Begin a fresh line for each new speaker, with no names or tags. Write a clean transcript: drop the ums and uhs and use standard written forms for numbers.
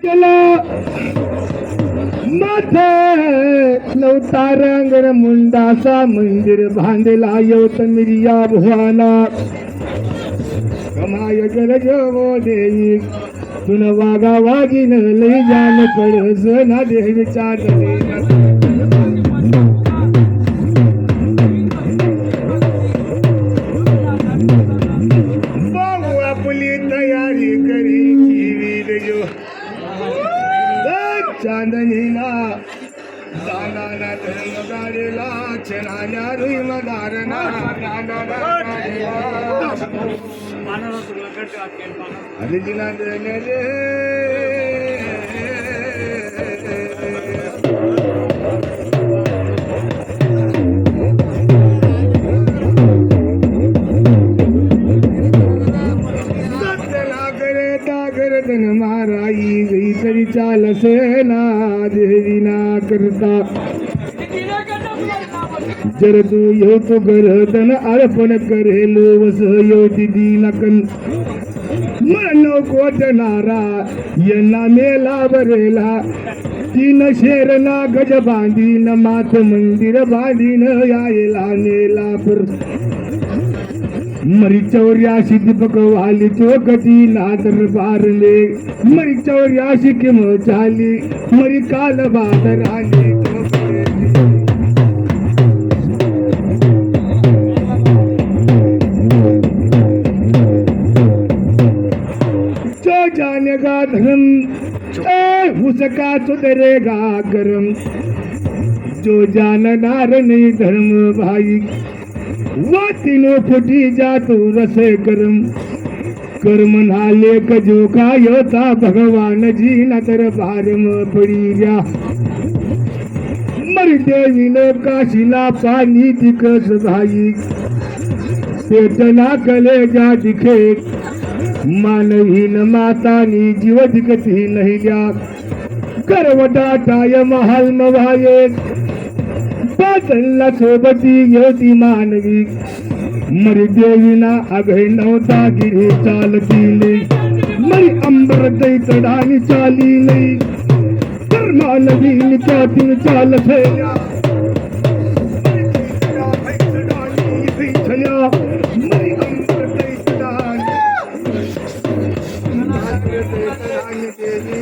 केलं माथे नवता रंगण मुंडासा मंदिर बांधला योत मिरिया भुवाना कमाय गरज वो देई तुन वागा वागिन लई जान पडस ना देह विचारले बाबू आपली तयारी करी जीवी चांदनीला दाना धर्म गाडीला छनाल्या रुईमदारना अरे जिना गर्दन माराई गई तरी चाल सेना देवीना करता जर तू येऊ तो गर्दन अर्पण करेल वस योती दिनकन मनो कोटनारा यांना मेला बरेला तीन शेरना गज बांधीन माथ मंदिर बांधीन यायला नेला पर मरी 84 दीपक वाली चौकटी नादर बारले मरी 84 किम झाली मरी काल बादर आले जो जानेगा धर्म उसका सुधरेगा गरम जो जानदार नहीं धर्म भाई वो तीनों फुटी जा तू रसे कर्म कर्म नाले कजो का योता भगवान जी न दरबार में पड़ी गया मर देवी ने काशिला पानी दिखस भाई पेटना कले जा दिखे मानहीन माता नी जीव दिखती नहीं गया करवटाटाय महाल मवाये पाचनला सोबती योती मानवी मरी देवीना अघय नव्हता गिरी चालती मरी अंबर दै चढानी चाली नाही तर मानवी त्यातून चाल फेऱ्या मरी अंबर दै चढानी देवी